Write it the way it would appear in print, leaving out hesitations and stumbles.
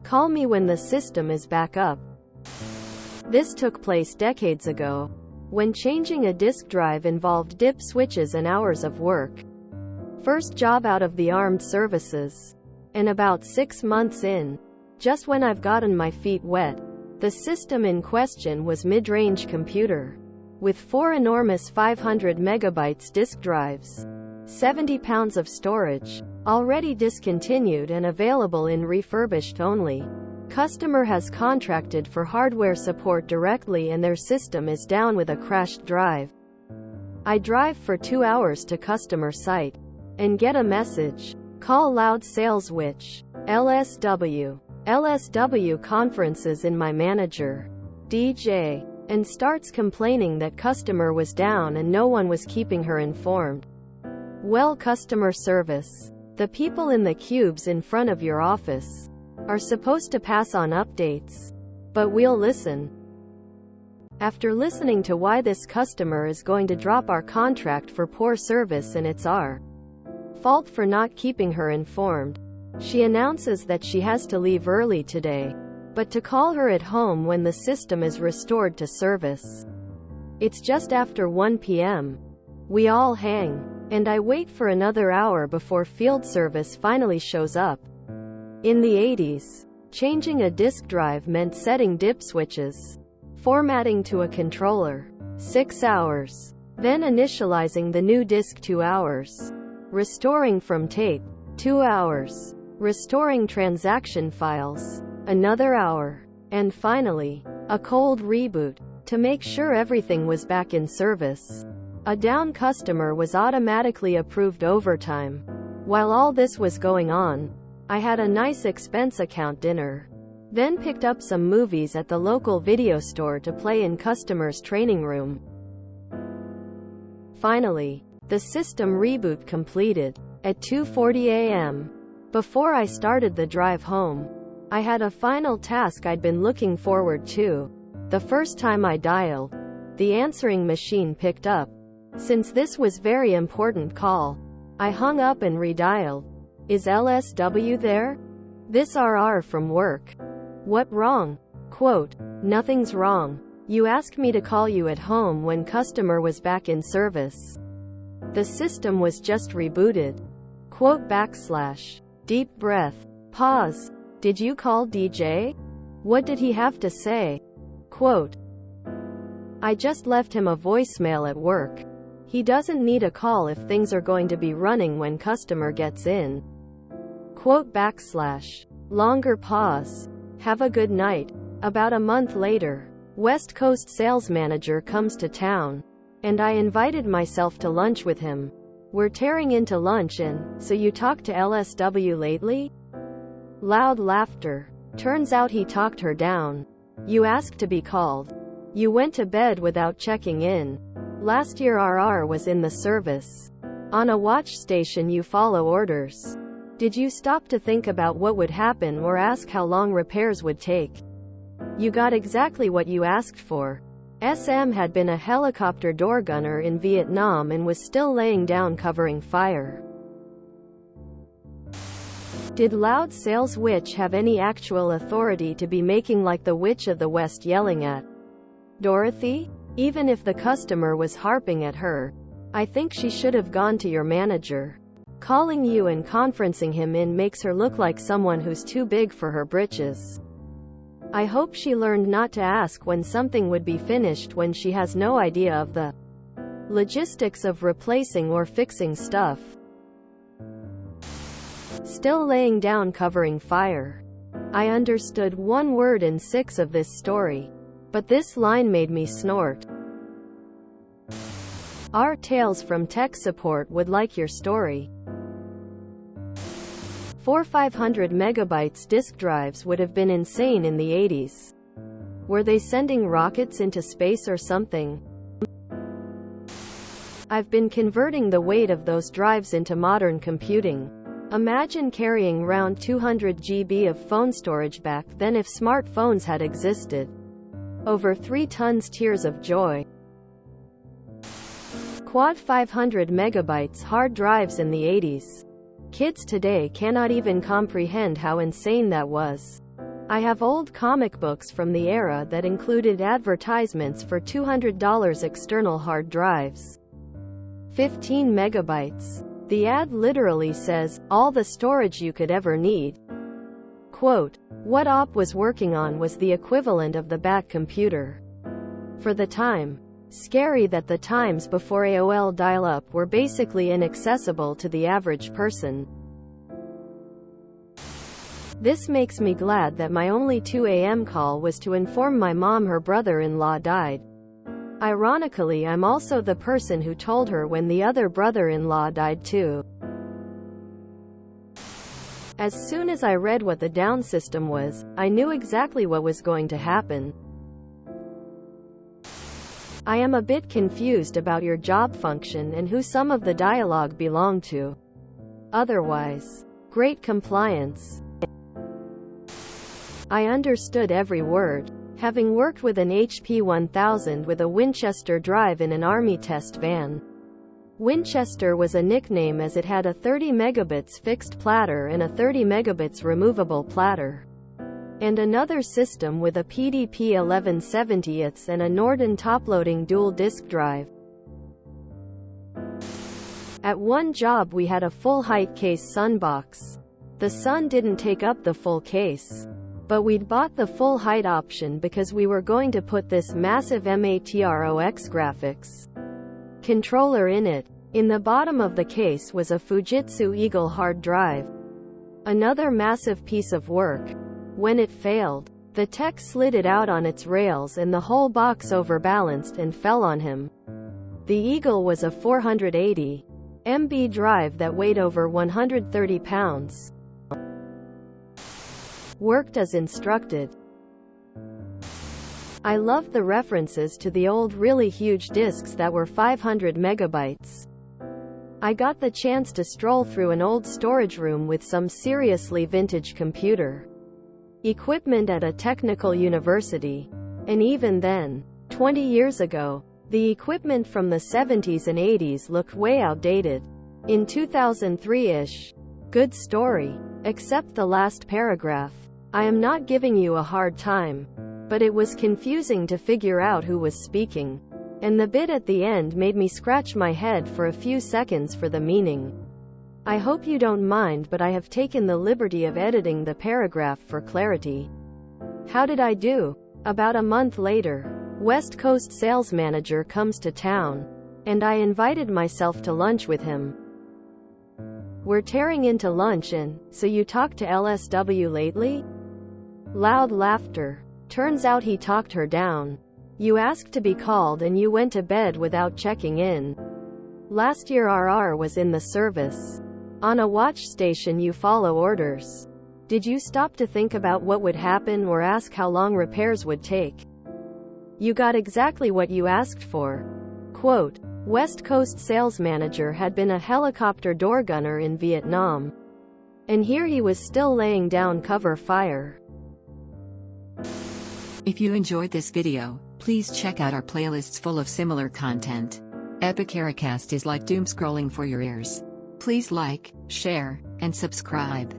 Call me when the system is back up. This took place decades ago, when changing a disk drive involved dip switches and hours of work. First job out of the armed services. And about 6 months in, just when I've gotten my feet wet, the system in question was mid-range computer, with 4 enormous 500 megabytes disk drives, 70 pounds of storage, already discontinued and available in refurbished only. Customer has contracted for hardware support directly and their system is down with a crashed drive. I drive for 2 hours to customer site and get a message. Call Loud Sales Witch. LSW. LSW conferences in my manager, DJ, and starts complaining that customer was down and no one was keeping her informed. Well, customer service. The people in the cubes in front of your office are supposed to pass on updates, but we'll listen. After listening to why this customer is going to drop our contract for poor service and it's our fault for not keeping her informed, she announces that she has to leave early today, but to call her at home when the system is restored to service. It's just after 1 p.m. We all hang, and I wait for another hour before field service finally shows up. In the 80s, changing a disk drive meant setting dip switches, formatting to a controller, 6 hours, then initializing the new disk 2 hours, restoring from tape, 2 hours, restoring transaction files, another hour, and finally, a cold reboot, to make sure everything was back in service. A down customer was automatically approved overtime. While all this was going on, I had a nice expense account dinner, then picked up some movies at the local video store to play in customers' training room. Finally, the system reboot completed at 2:40 a.m. Before I started the drive home, I had a final task I'd been looking forward to. The first time I dialed, the answering machine picked up. Since this was very important call, I hung up and redialed. Is LSW there? This RR from work. What wrong? Quote, nothing's wrong. You asked me to call you at home when customer was back in service. The system was just rebooted. Quote / deep breath. Pause. Did you call DJ? What did he have to say? Quote, I just left him a voicemail at work. He doesn't need a call if things are going to be running when customer gets in. Quote / longer pause. Have a good night. About a month later, West Coast sales manager comes to town, and I invited myself to lunch with him. We're tearing into lunch and, so you talked to LSW lately? Loud laughter. Turns out he talked her down. You asked to be called. You went to bed without checking in. Last year RR was in the service. On a watch station you follow orders. Did you stop to think about what would happen or ask how long repairs would take? You got exactly what you asked for. SM had been a helicopter door gunner in Vietnam and was still laying down covering fire. Did Loud Sales Witch have any actual authority to be making like the Witch of the West yelling at Dorothy? Even if the customer was harping at her, I think she should have gone to your manager. Calling you and conferencing him in makes her look like someone who's too big for her britches. I hope she learned not to ask when something would be finished when she has no idea of the logistics of replacing or fixing stuff. Still laying down covering fire. I understood 1 word in 6 of this story, but this line made me snort. Our Tales from Tech Support would like your story. 4 500 megabytes disk drives would have been insane in the 80s. Were they sending rockets into space or something? I've been converting the weight of those drives into modern computing. Imagine carrying around 200 GB of phone storage back then if smartphones had existed. Over 3 tons. Tears of joy. Quad 500 megabytes hard drives in the 80s. Kids today cannot even comprehend how insane that was. I have old comic books from the era that included advertisements for $200 external hard drives. 15 megabytes. The ad literally says, all the storage you could ever need. Quote, what OP was working on was the equivalent of the Bat computer. For the time. Scary that the times before AOL dial-up were basically inaccessible to the average person. This makes me glad that my only 2 a.m. call was to inform my mom her brother-in-law died. Ironically, I'm also the person who told her when the other brother-in-law died too. As soon as I read what the down system was, I knew exactly what was going to happen. I am a bit confused about your job function and who some of the dialogue belonged to. Otherwise, great compliance. I understood every word, having worked with an HP 1000 with a Winchester drive in an Army test van. Winchester was a nickname as it had a 30 megabits fixed platter and a 30 megabits removable platter. And another system with a PDP 1170ths and a Norden top-loading dual-disk drive. At one job we had a full-height case Sun box. The Sun didn't take up the full case. But we'd bought the full-height option because we were going to put this massive MATROX graphics controller in it. In the bottom of the case was a Fujitsu Eagle hard drive. Another massive piece of work. When it failed, the tech slid it out on its rails and the whole box overbalanced and fell on him. The Eagle was a 480 MB drive that weighed over 130 pounds. Worked as instructed. I loved the references to the old really huge disks that were 500 megabytes. I got the chance to stroll through an old storage room with some seriously vintage computer equipment at a technical university. And even then, 20 years ago, the equipment from the 70s and 80s looked way outdated. In 2003-ish. Good story. Except the last paragraph. I am not giving you a hard time. But it was confusing to figure out who was speaking. And the bit at the end made me scratch my head for a few seconds for the meaning. I hope you don't mind, but I have taken the liberty of editing the paragraph for clarity. How did I do? About a month later, West Coast sales manager comes to town, and I invited myself to lunch with him. We're tearing into lunch and, so you talked to LSW lately? Loud laughter. Turns out he talked her down. You asked to be called and you went to bed without checking in. Last year RR was in the service. On a watch station you follow orders. Did you stop to think about what would happen or ask how long repairs would take? You got exactly what you asked for. Quote, West Coast sales manager had been a helicopter door gunner in Vietnam. And here he was still laying down cover fire. If you enjoyed this video, please check out our playlists full of similar content. Epic Ericast is like doom scrolling for your ears. Please like, share, and subscribe.